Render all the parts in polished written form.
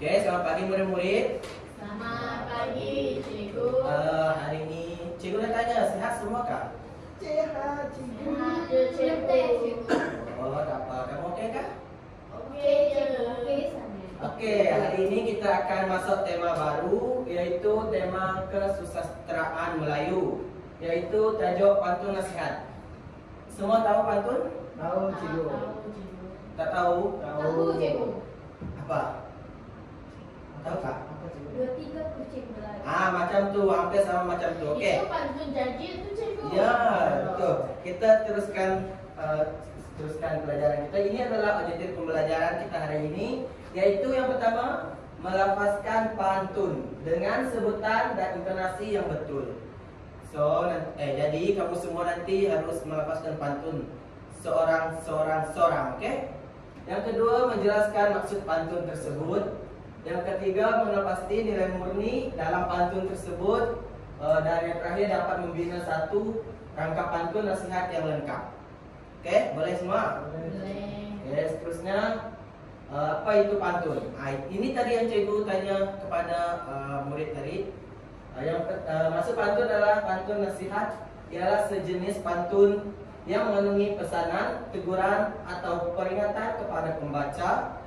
Oke, selamat pagi murid-murid. Selamat pagi, Cikgu. Hari ini cikgu nak tanya, sihat semua kah? Sehat, cikgu. Cikgu. Oh, tak apa. Kamu okey kah? Okey, Cikgu. Okey sana. Okey, hari ini kita akan masuk tema baru, iaitu tema kesusasteraan Melayu, iaitu tajuk pantun nasihat. Semua tahu pantun? Tahu, cikgu. Tahu, Cikgu. Tak tahu? Tahu, Cikgu. Apa? Tahu tak? Apa, cikgu? 2-3 kucing berlari. Macam tu, hampir sama macam tu. Okey. Itu pantun janji itu, Cikgu. Ya, betul. Kita teruskan pelajaran kita. Ini adalah objektif pembelajaran kita hari ini, yaitu yang pertama, melafazkan pantun dengan sebutan dan intonasi yang betul. Jadi kamu semua nanti harus melafazkan pantun seorang, okey? Yang kedua, menjelaskan maksud pantun tersebut. Yang ketiga, mengenal pasti nilai murni dalam pantun tersebut. Dan yang terakhir, dapat membina satu rangka pantun nasihat yang lengkap. Okey, boleh semua? Boleh. Okey, seterusnya, apa itu pantun? Ini tadi yang cikgu tanya kepada murid tadi. Maksud pantun adalah pantun nasihat, ialah sejenis pantun yang mengandungi pesanan, teguran atau peringatan kepada pembaca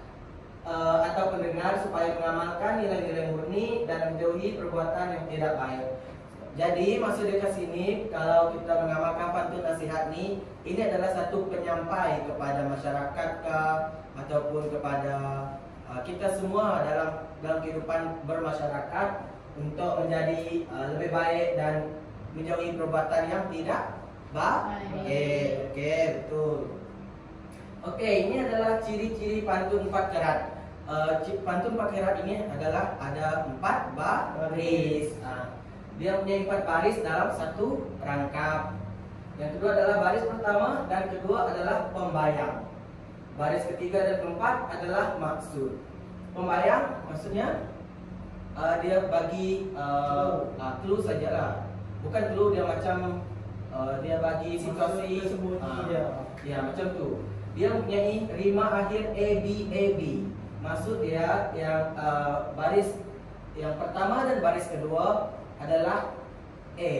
atau pendengar supaya mengamalkan nilai-nilai murni dan menjauhi perbuatan yang tidak baik. Jadi maksudnya ke sini, kalau kita mengamalkan pantun nasihat ini adalah satu penyampai kepada masyarakat ataupun kepada kita semua dalam kehidupan bermasyarakat untuk menjadi lebih baik dan menjauhi perbuatan yang tidak baik. Okey, betul. Okey, ini adalah ciri-ciri pantun 4 kerat. Pantun 4 kerat ini adalah ada 4 baris. Dia punya 4 baris dalam satu rangkap. Yang kedua adalah baris pertama dan kedua adalah pembayang. Baris ketiga dan keempat adalah maksud. Pembayang maksudnya dia bagi clue sajalah. Bukan clue, dia macam dia bagi situasi ya macam tu. Dia mempunyai rima akhir ABAB. Maksud dia yang baris yang pertama dan baris kedua adalah A.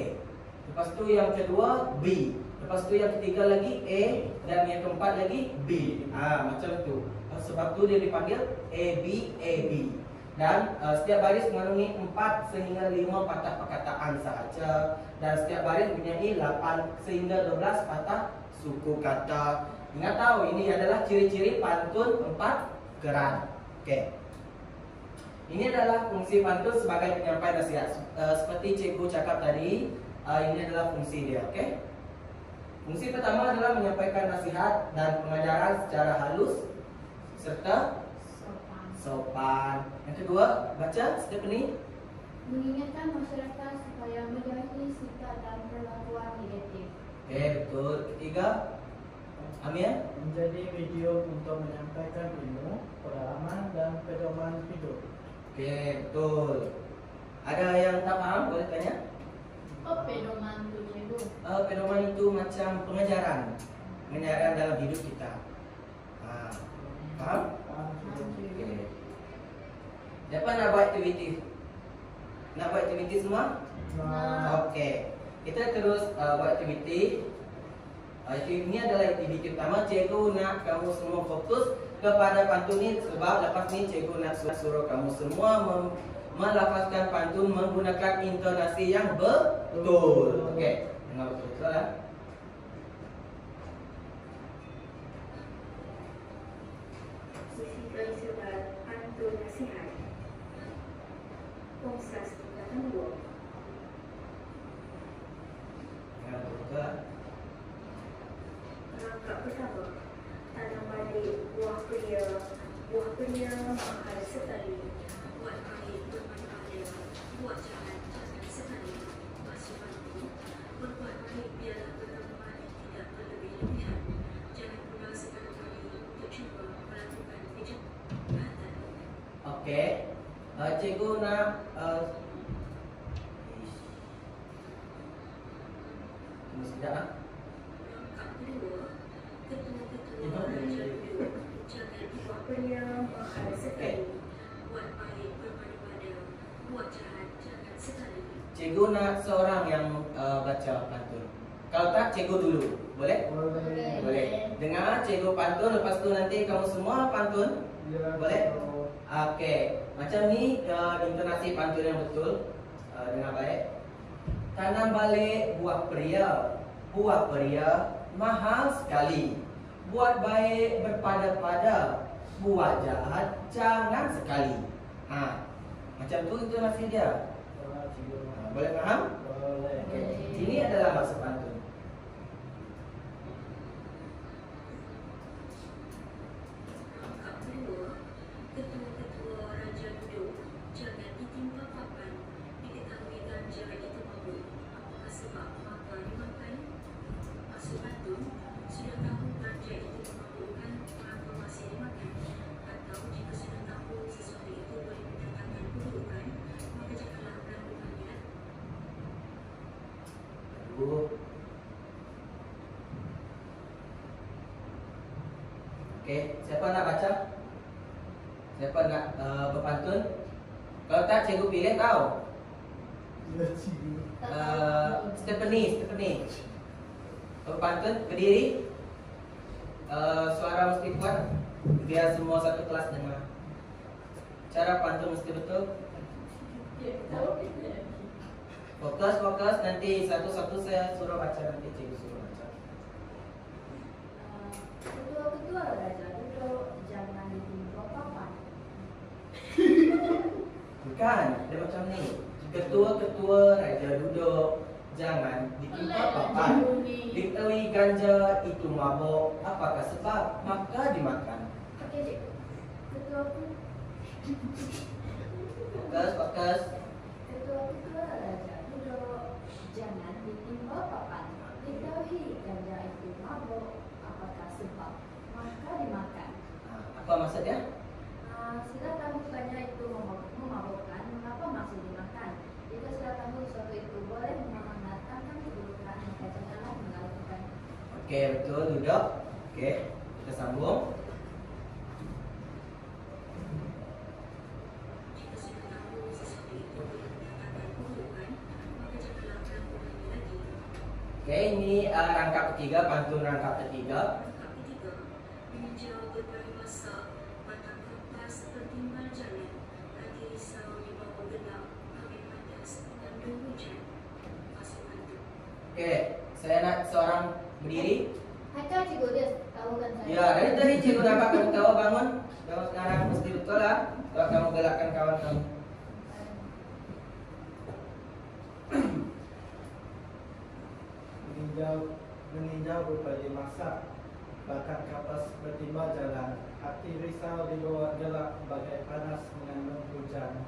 Lepas tu yang kedua B. Lepas tu yang ketiga lagi A dan yang keempat lagi B. Macam tu. Sebab tu dia dipanggil ABAB. Dan setiap baris mengandungi 4 sehingga 5 patah perkataan sahaja. Dan setiap baris mempunyai 8 sehingga 12 patah suku kata. Ingat tahu, ini adalah ciri-ciri pantun 4 kerat. Okey. Ini adalah fungsi pantun sebagai penyampai nasihat. Seperti cikgu cakap tadi, ini adalah fungsi dia, okey? Fungsi pertama adalah menyampaikan nasihat dan pengajaran secara halus serta sopan. Yang kedua, baca Stephanie. Mengingatkan masyarakat supaya menjauhi sikap dan perlakuan negatif. Okey, betul. Ketiga, Amir. Menjadi medium untuk menyampaikan ilmu, pengalaman dan pedoman hidup. Okey, betul. Ada yang tak faham? Boleh tanya? Oh, pedoman tu, Cikgu. Pedoman itu macam pengajaran dalam hidup kita. Faham? Okey. Siapa nak buat aktiviti? Nak buat aktiviti semua? Okey. Kita terus buat aktiviti. Ini adalah aktiviti pertama. Cikgu nak kamu semua fokus kepada pantun ini, sebab lepas ni cikgu nak suruh kamu semua melafazkan pantun menggunakan intonasi yang betul. Okey, dengar betul-betul ya. Susunan surat pantun nasihat. Konsas tingkatan 2. Dengar betul-betul. Rangkap pertama. Tanam balik buah pelia mahal sekali. Buat baik bermanfaat, buat jahat jangan sekali. Masih bantu, berbuat baik biarlah bermanfaat, tidak berlebih-lebihan. Jangan pula sekali-kali untuk cuba melakukan kejahatan. Okey. Cikgu nak tunggu sekejap. Rangkap kedua. Ketua-ketua belajar jangan buat pelia mahal sekali. Buat baik buat jahat jangan sekali. Cikgu nak seorang yang baca pantun. Kalau tak, cikgu dulu. Boleh? Boleh. Boleh. Dengar cikgu pantun, lepas tu nanti kamu semua pantun. Ya, Boleh? cikgu. Okey. Macam ni intonasi pantun yang betul. Dengar baik. Tanam balik buah pria. Buah pria mahal sekali. Buat baik berpada-pada. Buat jahat jangan sekali. Macam tu intonasi dia. Boleh, cikgu. Boleh faham? Boleh. Okey. Ini adalah maksud pantun. Rangkap kedua, ketua-ketua raja duduk, jangan ditimpa papan, diketahui ganja itu mabuk. Apakah sebab maka dimakan? Maksud pantun, sudah tahu ganja itu memabukkan, maka masih dimakan. Atau jika sudah tahu sesuatu itu boleh mendatangkan keburukan, maka janganlah melakukannya. Okey, siapa nak baca? Siapa nak berpantun? Kalau tak, cikgu pilih kau. Ya, cikgu. Stephanie. Berpantun, berdiri. Suara mesti kuat. Biar semua satu kelas dengar. Cara pantun mesti betul. Fokus. Nanti satu-satu saya suruh baca. Nanti cikgu suruh baca. Ketua-ketua raja duduk, jangan ditimpa papan. Bukan, dia macam ni. Ketua-ketua raja duduk, jangan ditimpa papan. Diketahui ganja itu mabuk, apakah sebab? Maka dimakan. Okey, cikgu. Ketua-ketua Fokus. Ketua-ketua raja duduk, jangan ditimpa papan. Diketahui ganja itu mabuk, apakah sebab? Maka dimakan. Apa maksud dia? Sudah tahu ganja itu memabukkan, mengapa masih dimakan? Jika sudah tahu sesuatu itu boleh mendatangkan keburukan, maka janganlah melakukan. Okey, betul. Duduk. Okey, kita sambung. Jika sudah tahu sesuatu itu boleh mendatangkan keburukan, maka janganlah melakukannya lagi. Okey, ini rangkap ketiga, pantun rangkap ketiga. Rangkap ketiga, meninjau berpariwasa, batang kapas bertimbal jalan, hati risau di bawah gelap, angin panas mengandung hujan. Maksud pantun. Okey, saya nak seorang berdiri. Haikal, cikgu, dia tahu kan saya. Ya, dari tadi cikgu nampak kamu tahu bangun. Bangun sekarang mesti betul lah. Kalau kamu galakkan kawan kamu. Meninjau berbagai masa, bahkan kapas bertimbal jalan, hati risau di bawah gelap, bagai panas mengandung hujan.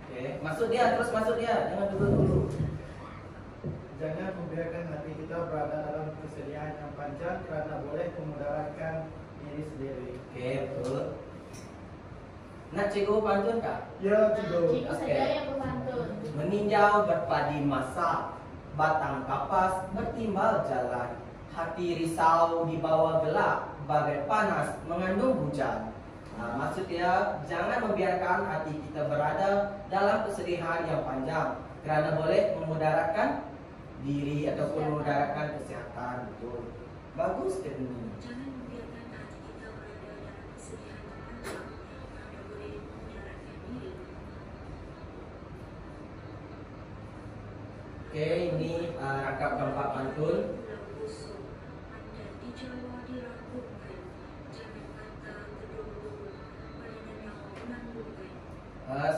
Okey, masuk dia, terus masuk dia. Jangan dulu. Jangan membiarkan hati kita berada dalam kesedihan yang panjang kerana boleh memudaratkan diri sendiri. Okey, betul. Nak cikgu pantun kah? Ya, cikgu. Cikgu saya yang berpantun. Meninjau berpadi masa, batang kapas bertimbal jalan, hati risau di bawah gelap, bagai panas mengandung hujan. Maksud dia, jangan membiarkan hati kita berada dalam kesedihan yang panjang kerana boleh memudaratkan diri ataupun memudaratkan kesihatan. Betul. Bagus ke ini? Jangan membiarkan hati kita berada dalam kesedihan yang panjang kerana boleh memudaratkan diri. Okey, ini rangkap keempat pantun. Pulau busuk, anda di Jawa dirangkumkan. Jangan kata kedua-dua, pada nyawa menangguhkan.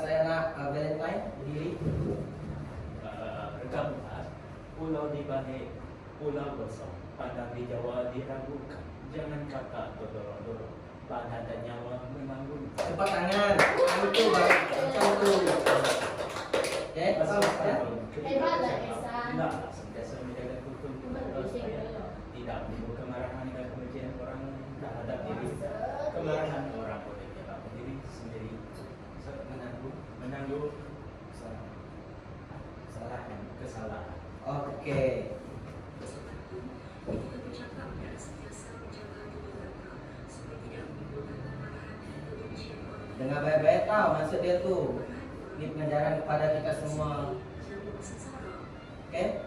Saya nak Valentine berdiri. Rekam 4, pulau di Bahik, pulau kosong, padang di Jawa diragukan. Jangan kata todoro-doro, badan dan nyawa menanggung. Cepat tangan. Itu baik. Macam tu. Okey, Pasal faham ya? Hebat lah, Esan. Tidak, sentiasa menjaga kultur saya. Tidak menimbul kemarahan dan kebencian orang terhadap diri. Kemarahan orang boleh dalam diri sendiri. Menanggung kesalahan. Okey. Maksud pantun, ketika bercakap dan sentiasa menjaga tutur kata supaya tidak menimbulkan kemarahan dan kebencian orang Dengar baik-baik tau maksud dia tu. Kemarahan orang Ini pengajaran kepada kita semua. Oke?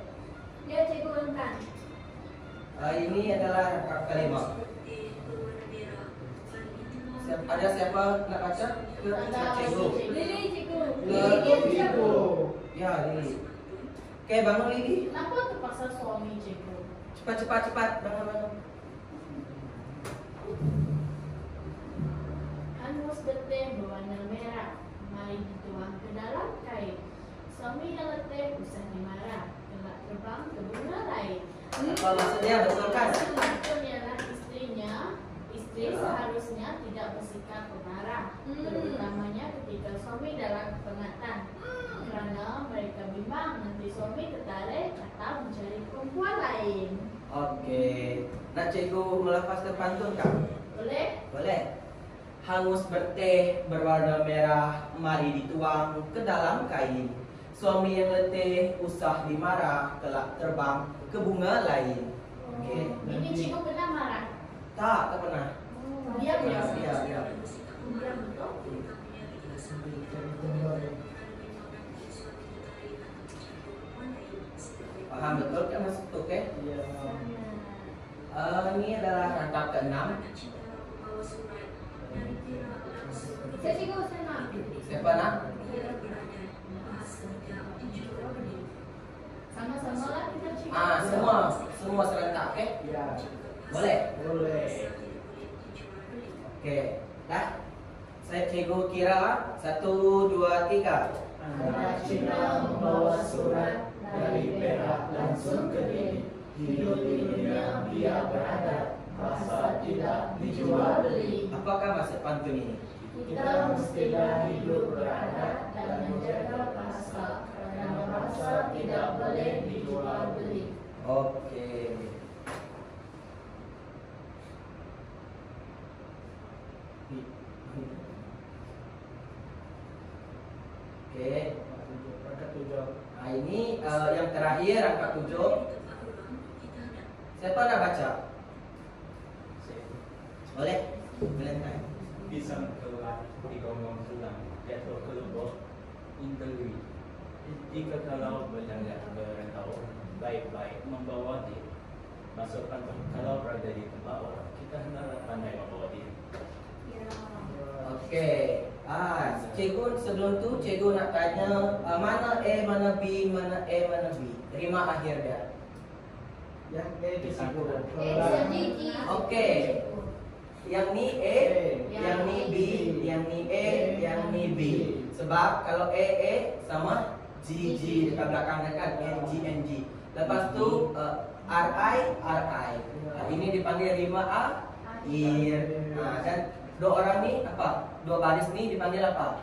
Ya, cikgu Rentan. Ini adalah rangkap kelima. Ada siapa nak baca? Ke cikgu. Lili, cikgu. Cikgu. Ya, Lili. Oke, bangun Lili. Kenapa terpaksa suami cikgu? Cepat. Bangun. Hangus getih berwarna merah, mari dituang ke dalam kain. Suami yang letih usah dimarah, kelak terbang ke bunga lain. Apa maksudnya? Betul kan? Maksudnya lah istrinya, istri seharusnya tidak bersikap pemarah, terutamanya ketika suami dalam kepengatan. Kerana mereka bimbang nanti suami tertarik atau mencari perempuan lain. Oke. Nak cikgu melafazkan pantun tak? Boleh? Boleh. Hangus berteh berwarna merah, mari dituang ke dalam kain. Suami yang letih usah dimarah, kelak terbang ke bunga lain. Oke. Ini cikgu pernah marah? Tak pernah. Diam ya? Diam. Diam betul? Paham betul kan maksud tu, oke? Iya. Ini adalah rangkap ke-6. Saya cikgu, saya nak. Siapa nak? Sama-sama lah kita cikgu. Semua serentak, oke? Iya. Boleh? Boleh. Oke, dah. Saya cikgu kira lah. 1, 2, 3. Anak Cina membawa surat dari Perak langsung ke Dili. Hidup di dunia biar berada, bahasa tidak dijual beli. Apakah maksud pantun ini? Kita mestilah hidup beradab dan menjaga bahasa, karena bahasa tidak boleh dijual beli. Oke. Oke. Rangkap 7. Nah, ini yang terakhir rangkap 7. Siapa nak baca? Boleh? Boleh tak? Pisang keluar di gonggong tulang, jatuh ke lubuk interi. Jika kalau berentau, baik-baik membawa diri. Masuk pantun, kalau berada di tempat orang, kita hendaklah pandai membawa diri. Oke. Cikgu sebelum tu cikgu nak tanya mana A, mana B, mana A, mana B. Terima akhir dia. Yang A disebut. Oke. Yang ni A, yang ni B, yang ni A, yang ni B. Sebab kalau A sama G dekat belakang dia kan, N G. Lepas tu RI. Ini dipanggil rima akhir. Dan dua orang ni apa? Dua baris ni dipanggil apa?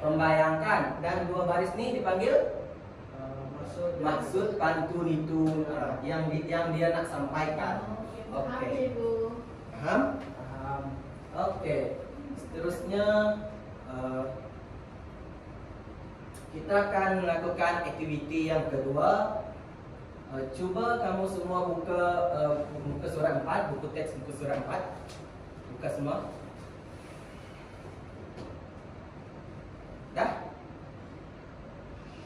Pembayangkan. Dan dua baris ni dipanggil maksud pantun itu yang dia nak sampaikan. Oke. Paham? Oke. Seterusnya kita akan melakukan aktiviti yang kedua. Cuba kamu semua buka surat 4, buku teks buku surat 4. Buka semua. Dah?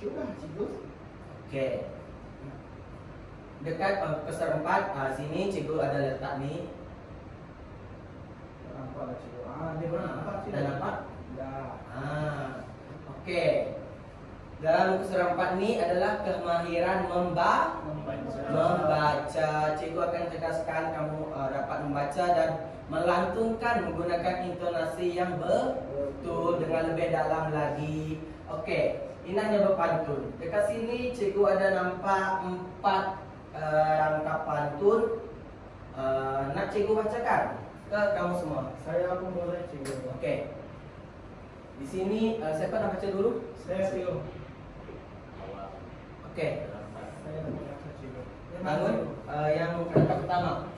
Sudah, cikgu. Oke. Dekat surat 4, sini cikgu ada letak ni. Nampaklah cikgu. Dia bernampak cikgu. Dah nampak? Dah. Oke. Dalam buku surat 4 ni adalah kemahiran membaca. Cikgu akan cekaskan kamu dapat membaca dan melantunkan menggunakan intonasi yang betul dengan lebih dalam lagi. Oke, ini hanya berpantun. Dekat sini cikgu ada nampak 4 rangkap pantun. Nak cikgu bacakan ke kamu semua? Saya pun boleh cikgu. Oke. Di sini siapa nak baca dulu? Saya cikgu. Oke. Saya nak baca cikgu. Bangun. Yang rangkap pertama.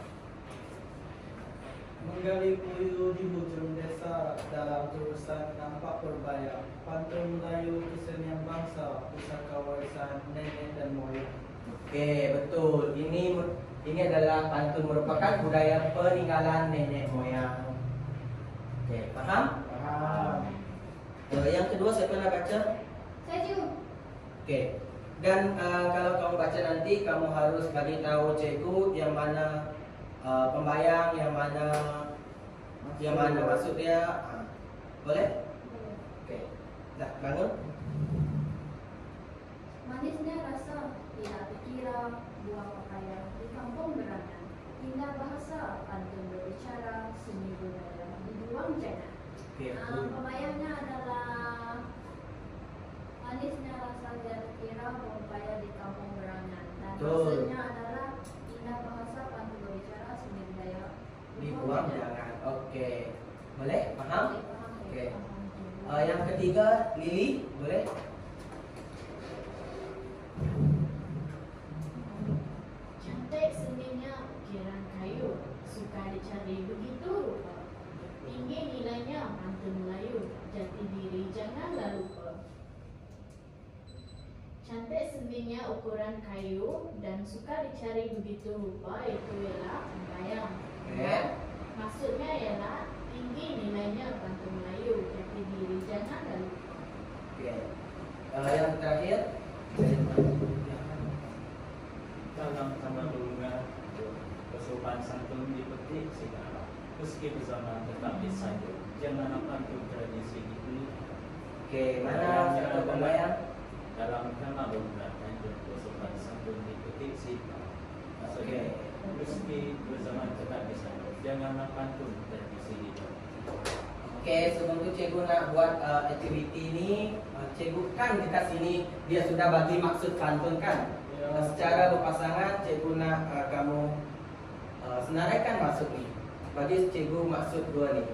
Menggali kuyu di hujung desa, dalam tulisan nampak berbayang. Pantun Melayu kesenian bangsa, pusaka warisan nenek dan moyang. Oke, betul. Ini adalah pantun merupakan budaya peninggalan nenek moyang. Oke, paham? Paham. Yang kedua siapa nak baca? Saya cikgu. Okey. Dan kalau kamu baca nanti kamu harus bagi tahu cikgu yang mana pembayang, yang mana maksud dia. Boleh? Okey. Dah bangun. Manisnya rasa tidak terkira buah papaya di kampung berangan. Indah bahasa pantun berbicara seni budaya dibuang jangan. Okey. Pembayangnya adalah manisnya rasa tidak terkira buah papaya di kampung berangan. Dan Betul. maksudnya adalah indah bahasa pantun berbicara seni budaya Dibuang jangan. Okey. Boleh? Faham? Okey. Paham. Yang ketiga Lily, boleh? Cantik seninya ukiran kayu, suka dicari begitu rupa. Tinggi nilainya pantun Melayu, jati diri janganlah lupa. Cantik seninya ukuran kayu dan suka dicari begitu rupa, itu ialah pembayang. Okey. Maksudnya ialah tinggi nilainya pantun Melayu, jati diri janganlah lupa. Okey. Yang terakhir Dalam taman bunga bersopan santun dipetik segala, meski berzaman tetap disanjung. Jangan pantun tradisi itu. Okey, mana satu pembayang? Dalam taman bunga tanjung bersopan santun dipetik segala. Maksudnya meski berzaman tetap disanjung. Jangan pantun tradisi itu. Okey, sebelum tu cikgu nak buat aktiviti ni, cikgu kan dekat sini dia sudah bagi maksud pantun kan. Secara berpasangan cikgu nak kamu senaraikan maksud ni. Bagi cikgu maksud dua ni.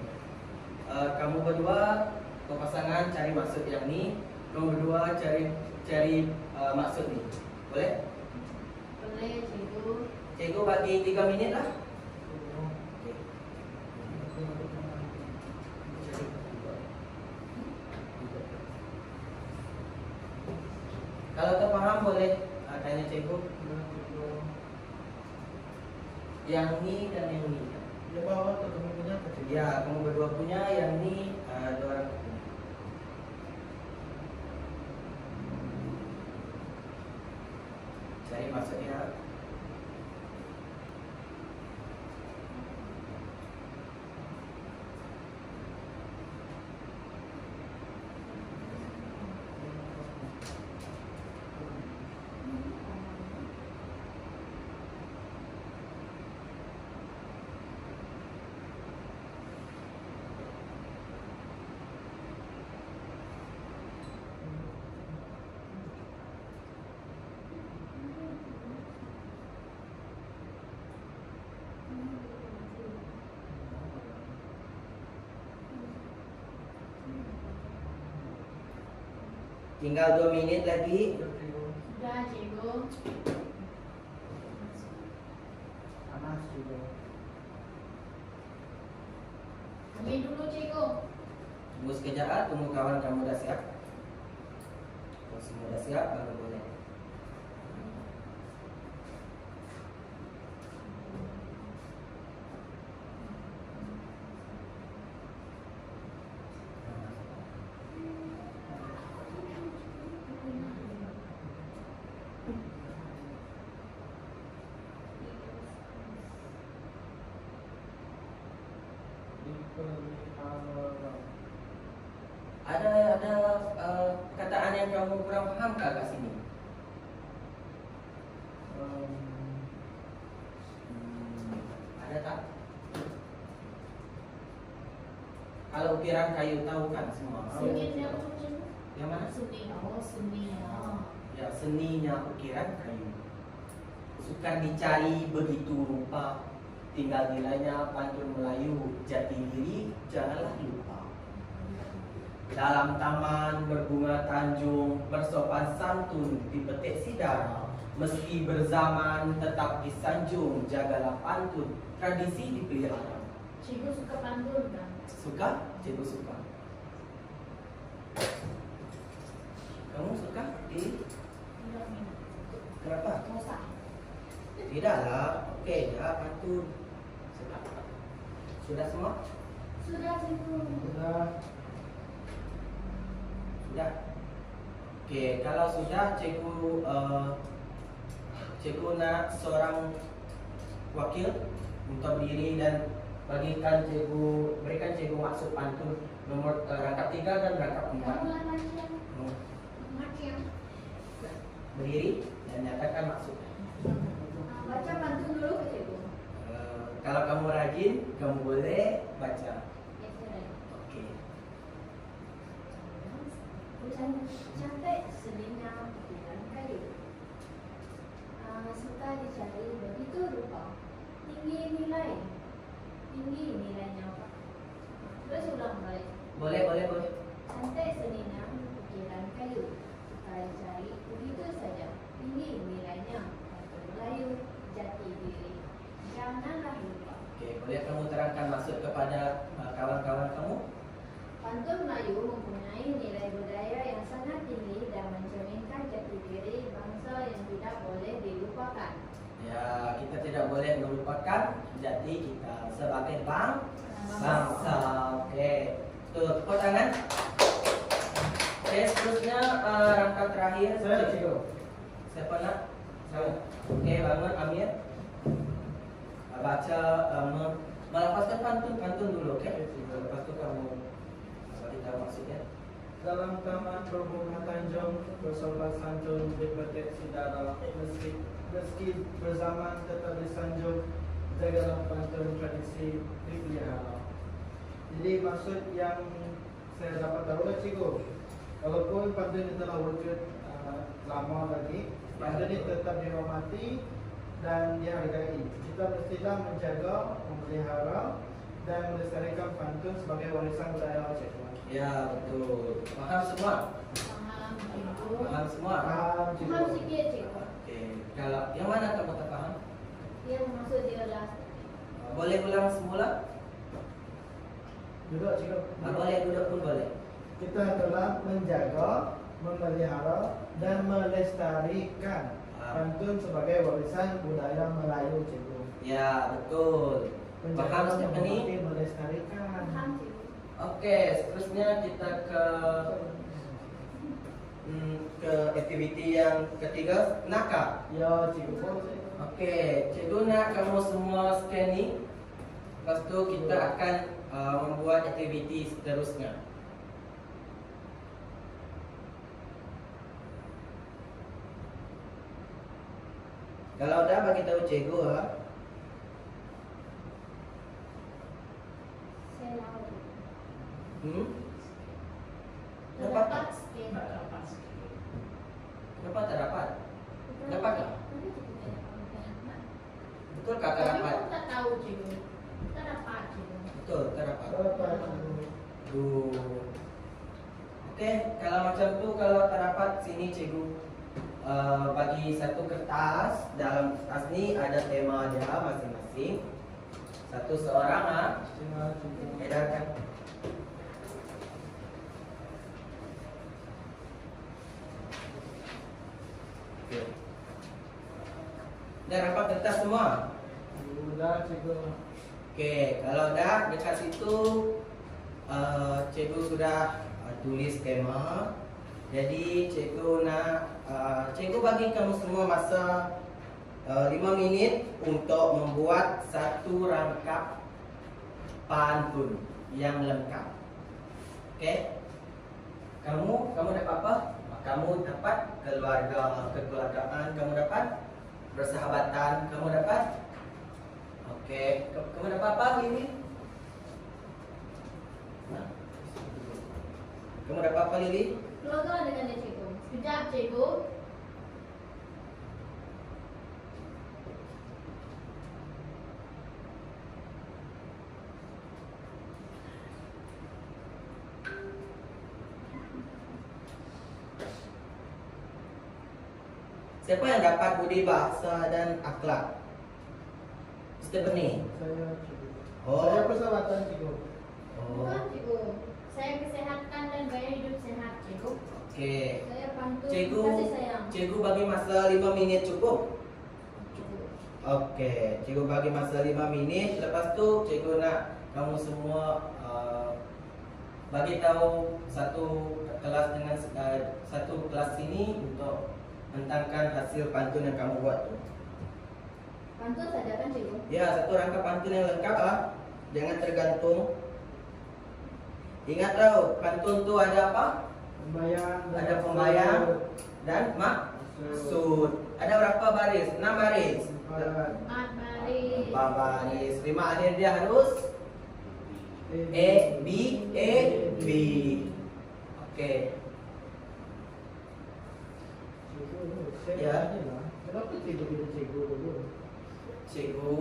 Kamu berdua berpasangan cari maksud yang ni, kamu berdua cari maksud ni. Boleh? Boleh cikgu. Cikgu bagi 3 minit lah. Kalau tak faham boleh tanya cikgu. Yang ni dan yang ni. Dia bawa atau kamu punya ke cikgu? Ya, kamu berdua punya, yang ni dua orang punya. Cari maksudnya. Tinggal 2 minit lagi. Sudah cikgu. Panas juga. Ambil dulu cikgu. Tunggu sekejap, tunggu kawan kamu dah siap. Kalau semua dah siap, baru boleh. Ada perkataan yang kamu kurang faham ke kat sini? Ada tak? Kalau ukiran kayu tahu kan semua? Seni dia apa cikgu? Yang mana? Seni. Oh, seni. Ya, seninya ukiran kayu. Suka dicari begitu rupa, tinggal nilainya pantun Melayu, jati diri janganlah lupa. Dalam taman berbunga tanjung, bersopan santun dipetik sidara. Meski berzaman tetap disanjung, jagalah pantun, tradisi dipelihara. Cikgu suka pantun kan? Suka? Cikgu suka. Kamu suka? Tidak minat. Kenapa? Bosan. Tidaklah. Okey, dah pantun. Sudah semua? Sudah cikgu. Sudah. Sudah. Oke, kalau sudah cikgu nak seorang wakil untuk berdiri dan berikan cikgu maksud pantun nomor rangkap 3 dan rangkap 4. Kamu lah macam. Macam. Berdiri dan nyatakan maksudnya. Baca pantun dulu ke cikgu. Kalau kamu rajin, kamu boleh baca. Ya, sudah. Oke. Cantik selinang butiran kayu. Suka dicari begitu rupa. Tinggi nilainya apa? Terus ulang balik. Boleh. Cantik selinang butiran kayu. Suka dicari begitu saja. Tinggi nilainya. Pantun Melayu jati diri. Janganlah lupa. Oke, boleh kamu terangkan maksud kepada kawan-kawan kamu? Pantun Melayu mempunyai nilai budaya yang sangat tinggi dan mencerminkan jati diri bangsa yang tidak boleh dilupakan. Ya, kita tidak boleh melupakan jati kita sebagai bangsa. Oke, tuh tepuk tangan. Oke, seterusnya rangkap terakhir. Saya cikgu. Siapa nak? Saya. Oke, bangun Amir. Baca melepaskan pantun dulu, oke? Lepas itu kamu beritahu maksudnya. Dalam taman berbunga tanjung, bersolat santun dipetik sidara, meski berzaman tetap disanjung, jagalah pantun tradisi dipelihara. Jadi maksud yang saya dapat tahu cikgu, walaupun pantun ini telah wujud lama lagi, pantun ini tetap dihormati dan dihargai. Kita mestilah menjaga, memelihara dan melestarikan pantun sebagai warisan budaya cikgu. Ya, betul. Paham semua? Paham cikgu. Paham semua? Paham cikgu. Paham sikit cikgu. Oke, kalau yang mana kamu tak paham? Yang maksud dia adalah Boleh ulang semula? Duduk cikgu. Boleh duduk pun boleh. Kita telah menjaga, memelihara dan melestarikan pantun sebagai warisan budaya Melayu cikgu. Ya, betul. Paham Menjaga, Stephanie? menghormati, melestarikan. paham cikgu. Oke, seterusnya kita ke aktiviti yang ketiga, nakal. Ya cikgu. Oke, cikgu nak kamu semua scan ni. Lepas tu kita akan membuat aktiviti seterusnya. Kalau dah bagi tahu cikgu ha. Saya lawan. Terdapat scan. Kenapa tak dapat? Dapat tak? Betul kata Kami dapat? pun tak tahu cikgu. Tak dapat cikgu. Betul, tak dapat. Apa cikgu? Oke, kalau macam tu, kalau tak dapat, sini cikgu bagi satu kertas. Dalam kertas ni ada tema dia masing-masing. Satu seorang edarkan. Oke. Dah dapat kertas semua? Sudah cikgu. Oke, kalau dah dekat situ cikgu sudah tulis tema. Jadi cikgu nak cikgu bagi kamu semua masa 5 minit untuk membuat satu rangkap pantun yang lengkap. Oke? Kamu dapat apa? Kamu dapat kekeluargaan, kamu dapat persahabatan, kamu dapat. Oke, kamu dapat apa ini? Kamu dapat apa Lili? Keluarga dengan dia cikgu. Sekejap cikgu. Siapa yang dapat budi bahasa dan akhlak? Stephanie. Saya cikgu. Oh. Saya persahabatan cikgu. Bukan cikgu. Saya kesehatan dan gaya hidup sehat cikgu. Oke. Saya pantun Cikgu, kasih sayang. cikgu bagi masa 5 minit cukup? Oke, cikgu bagi masa 5 minit. Lepas tu cikgu nak kamu semua bagi tahu satu kelas dengan satu kelas ini untuk mentangkan hasil pantun yang kamu buat tuh. Pantun saja kan cikgu? Ya, satu rangka pantun yang lengkap ah. Jangan tergantung. Ingat tahu, pantun tuh ada apa? Pembayang. Ada pembayang dan maksud. Ada berapa baris? 6 baris. 4 baris. 4 baris. 5 akhir dia harus A, B, A, B. Oke. Ya. Kenapa cikgu jadi cikgu dulu? Cikgu,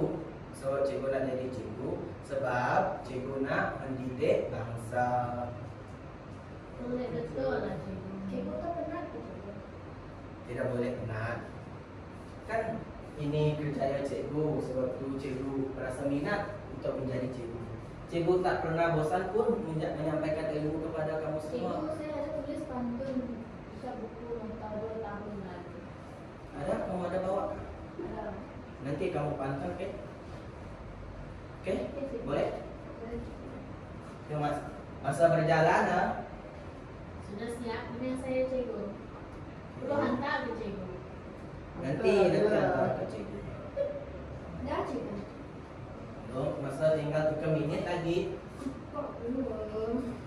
so cikgu nak jadi cikgu sebab cikgu nak mendidik bangsa. Boleh betul lah cikgu. Cikgu tu penat ke cikgu? Tidak boleh penat. Kan ini kerjaya cikgu, sebab tu cikgu merasa minat untuk menjadi cikgu. Cikgu tak pernah bosan pun menyampaikan ilmu kepada kamu semua. Cikgu, saya ada tulis pantun bisa buku nota 2 tahun lalu. Ada? Kamu ada bawa? Ada. Nanti kamu pantun, oke? Oke? Boleh? Ya, mas. Masa berjalan, ah. Sudah siap dengan saya cikgu. Perlu hantar ke cikgu. Nanti hantar ke cikgu. Dah cikgu. Loh, masa tinggal 3 minit lagi. Kok belum?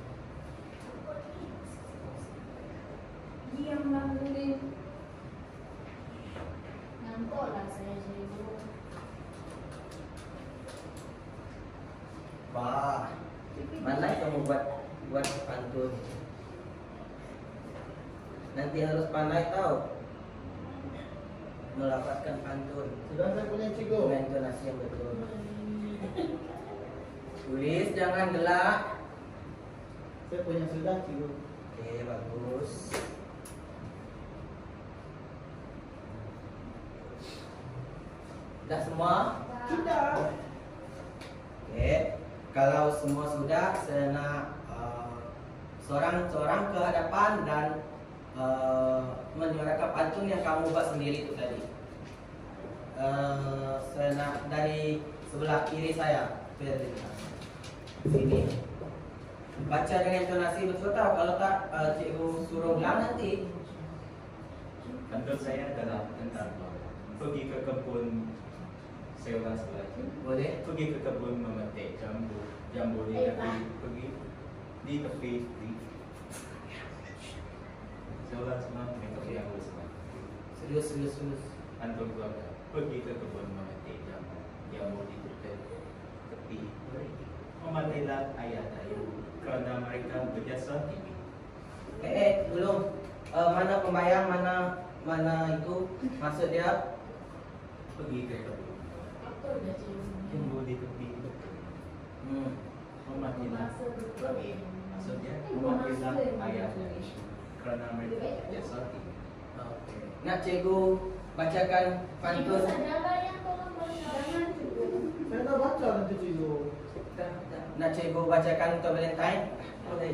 Diam lah boleh. Ngantuk lah saya cikgu. Wah, mana kamu buat pantun? Nanti harus pandai tahu melafazkan pantun Sudah saya punya cikgu. dengan intonasi yang betul. Tulis, jangan gelak. Saya punya sudah cikgu. Oke, bagus. Sudah semua? Sudah. Oke, kalau semua sudah, saya nak seorang-seorang ke hadapan dan menyuarakan pantun yang kamu buat sendiri itu tadi. Saya nak dari sebelah kiri saya, sini. Baca dengan intonasi betul tahu. Kalau tak, cikgu suruh ulang nanti. Pantun saya adalah tentang pergi ke kebun seorang sebelah. Boleh? Pergi ke kebun memetik jambu. Jambu di tepi, di tepi. Seorang semua mereka jambu semua. Serius. Pantun keluarga. Pergi ke kebun memetik jambu. Jambu di tepi. Mematilah ayah tayu kerana mereka berjasa tinggi. Belum. Mana pembayang, mana itu maksud dia? Pergi ke kebun. Apa dah cikgu? Jambu di tepi. Mematilah. Masa betul. Maksudnya mematilah ayah tayu kerana mereka berjasa tinggi. Oke. Nak cikgu bacakan Cikgu pantun. sajalah yang tolong baca. Jangan cikgu. Saya dah baca nanti cikgu. Nak cikgu bacakan untuk Valentine? Boleh.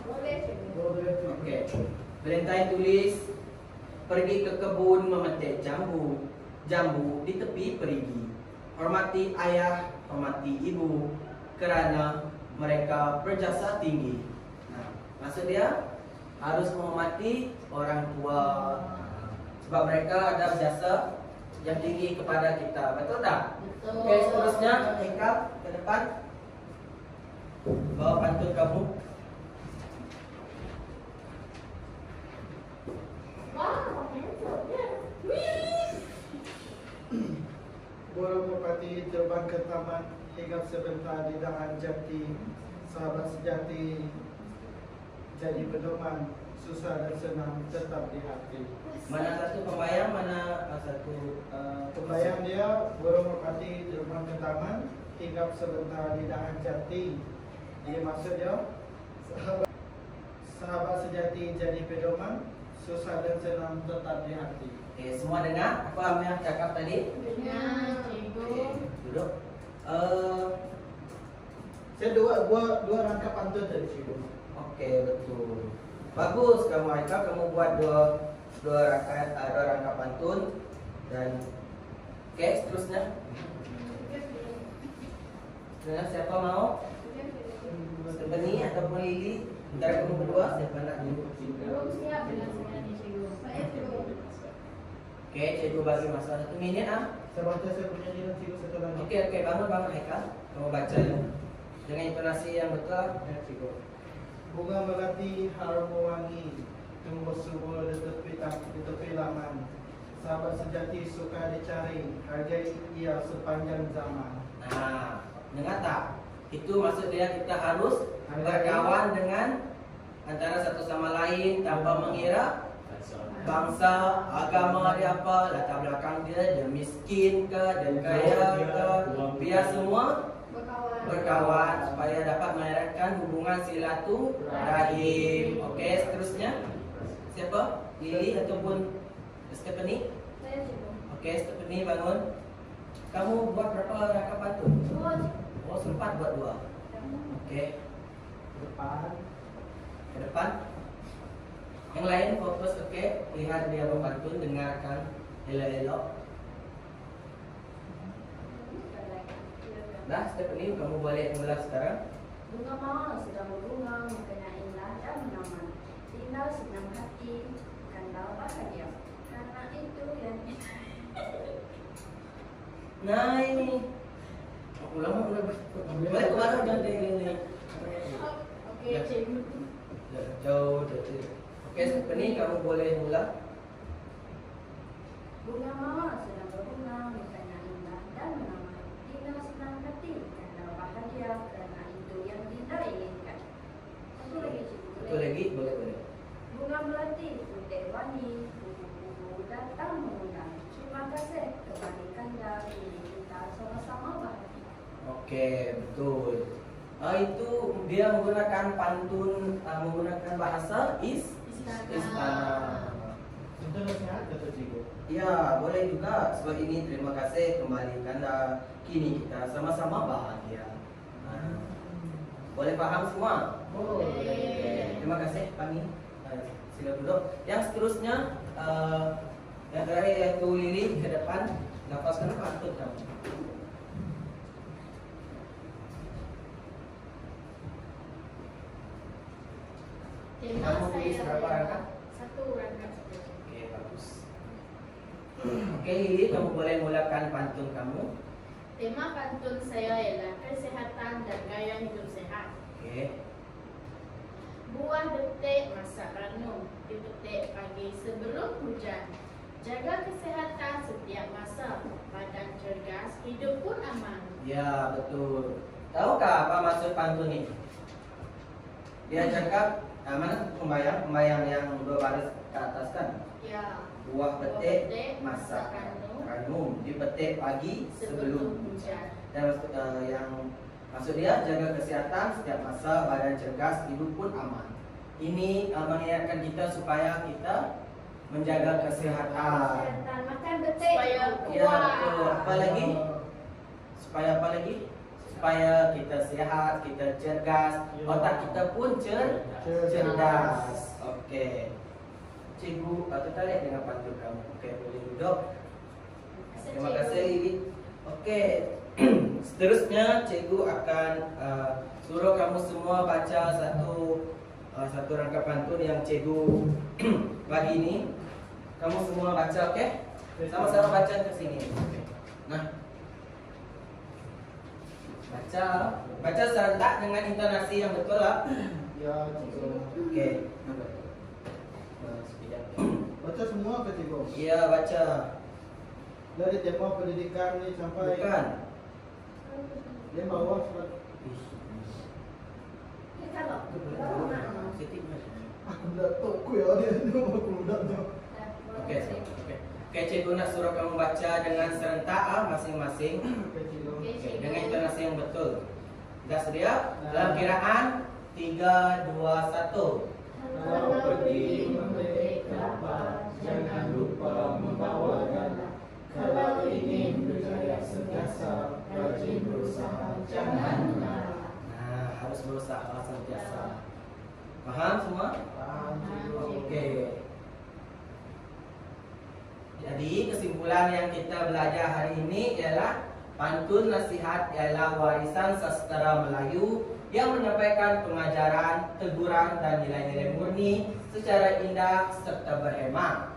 Boleh cikgu. Boleh. Oke. Valentine tulis, pergi ke kebun memetik jambu. Jambu di tepi perigi. Hormati ayah, hormati ibu, kerana mereka berjasa tinggi. Nah, maksud dia harus menghormati orang tua, sebab mereka ada jasa yang tinggi kepada kita. Betul tak? Betul. Oke, seterusnya Eka ke depan. Bawa pantun kamu. Wah, handsome dia. Burung merpati terbang ke taman, hinggap sebentar di dahan jati. Sahabat sejati jadi pedoman, susah dan senang tetap di hati. Mana satu pembayang, mana satu Pembayang dia, burung merpati terbang ke taman, hinggap sebentar di dahan jati. Dia maksud dia, sahabat sejati jadi pedoman, susah dan senang tetap di hati. Oke, semua dengar apa yang cakap tadi? Dengar cikgu. Oke, duduk. Saya dua rangka pantun dari cikgu. Oke, betul. Bagus kamu Aika, kamu buat dua rangka pantun dan oke, seterusnya. Seterusnya siapa mau? Sebeni ataupun Lili? Antara kamu berdua siapa nak dulu? Belum siap dengan saya ni cikgu. Saya cikgu. Oke, cikgu bagi masa 1 minit ah. Saya baca saya punya jiran cikgu satu lagi. Oke, bangun Haikal. Kamu baca ya. Dengan intonasi yang betul. Ya, cikgu. Bunga melati harum wangi, tumbuh subur di tepi laman. Sahabat sejati suka dicari, hargai ia sepanjang zaman. Nah, dengar tak? Itu maksud dia kita harus berkawan dengan antara satu sama lain tanpa mengira bangsa, agama dia apa, latar belakang dia miskin ke, dia kaya ke, biar semua berkawan supaya dapat mereratkan hubungan silaturahim. Oke, seterusnya siapa? Lily ataupun Stephanie? Saya cikgu. Oke, Stephanie bangun. Kamu buat berapa rangkap pantun? Dua. Oh, sempat buat 2. Oke, Depan. ke depan. Yang lain fokus, oke. Lihat dia berpantun, dengarkan elok-elok. Dah, Stephanie, kamu boleh mula sekarang. Bunga mawar sedang berbunga, mukanya indah dan menawan. Tinggal senang hati, kandang bahagia. Karena itu yang Nah, ini ulama boleh kemana jangan ini. Oke, cikgu. Jauh. Oke, Stephanie, kamu boleh mula. bunga mawar sedang berbunga, mukanya indah dan menawan. Tinggal senang hati, kandang bahagia. Karena itu yang kita inginkan. Satu lagi cikgu. Satu lagi, boleh. Bunga melati, putih wangi, kupu-kupu datang mengundang. Terima kasih kepada Kanda, ini kita sama-sama bahagia. Oke, betul. Itu dia menggunakan pantun, menggunakan bahasa istana. Itu nasihat kata cikgu. Ya, boleh juga. Sebab ini terima kasih kembali Kanda. Kini kita sama-sama bahagia. Boleh paham semua? Boleh. Terima kasih, Pani. Sila duduk. Yang seterusnya, yang terakhir yaitu Lily ke depan. Lapaskan pantun kamu. Tema Kamu tulis saya berapa rangkap? 1 rangkap saja. Oke, bagus. Oke, Lily, kamu boleh mulakan pantun kamu. Tema pantun saya ialah kesehatan dan gaya hidup sehat. Oke. Buah detik masak ranum, dipetik pagi sebelum hujan. Jaga kesehatan setiap masa, badan cergas, hidup pun aman. Ya, betul. Tahukah apa maksud pantun ini? Dia cakap, mana pembayang yang 2 baris ke atas kan? Ya, Buah petik masak ranum, dipetik pagi sebelum hujan. Dan yang maksud dia jaga kesehatan setiap masa, badan cergas, hidup pun aman. Ini mengingatkan kita supaya kita menjaga kesehatan. Kesehatan, makan betul. supaya Ya, kuat. betul. Apa lagi? Supaya apa lagi? Supaya kita sehat, kita cergas, otak kita pun cerdas. Oke. Cikgu, tertarik dengan pantun kamu. Oke, boleh duduk. Terima kasih, Lili. Oke. Seterusnya, cikgu akan suruh kamu semua baca satu rangkap pantun yang cikgu bagi ini. Kamu semua baca, oke? Sama-sama baca ke sini. Nah, baca serentak dengan intonasi yang betul lah. Ya, cikgu. Oke. Baca semua ke cikgu. Iya, baca. Dari tema pendidikan ni sampai Bukan. dia bawa surat. Kalau Aku dah tahu ku ya dia aku dah tahu. Oke, cikgu nak suruh kamu baca dengan serentak masing-masing. Oke, cikgu. Oke, dengan intonasi yang betul. Sudah sedia? Dalam kiraan 3, 2, 1. Kalau pergi membeli kelapa, jangan lupa membawa gala. Kalau ingin berjaya sentiasa, rajin berusaha, jangan mengalah. Nah, harus berusaha sentiasa. Paham semua? Paham, cikgu. Oke. Jadi kesimpulan yang kita belajar hari ini ialah pantun nasihat ialah warisan sastra Melayu yang menyampaikan pengajaran, teguran, dan nilai-nilai murni secara indah serta berhema.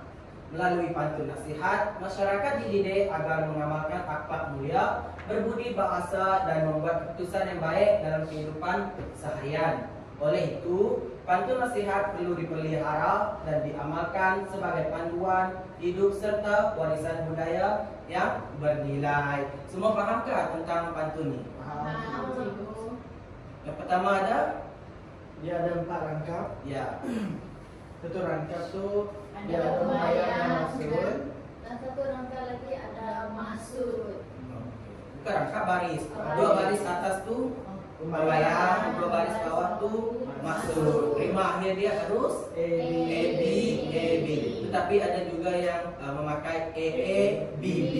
Melalui pantun nasihat, masyarakat dididik agar mengamalkan akhlak mulia, berbudi bahasa, dan membuat keputusan yang baik dalam kehidupan seharian. Oleh itu, pantun nasihat perlu dipelihara dan diamalkan sebagai panduan hidup serta warisan budaya yang bernilai. Semua fahamkah tentang pantun ini? Paham, cikgu. Yang pertama ada? Dia ada 4 rangkap. Ya. Satu rangkap tu Ada dia ada bayang dan bayang, maksud. dan satu rangka lagi ada maksud. Bukan rangkap baris. Dua baris atas tu bayang, dua baris bawah tu maksud. Rima akhir dia harus A, B, A, B. Tetapi ada juga yang memakai A, B, B.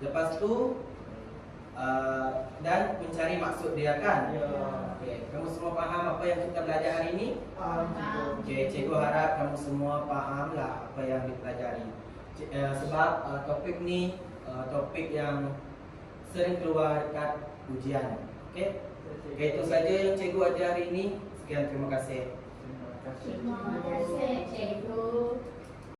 Lepas tu dan mencari maksud dia kan? Ya. Okey, kamu semua faham apa yang kita belajar hari ini? Okey, cikgu harap kamu semua fahamlah apa yang dipelajari. Sebab topik ni topik yang sering keluar dekat ujian. Okey. Okey, itu saja yang cikgu ajar hari ini. Sekian, terima kasih. Terima kasih. Terima kasih, cikgu.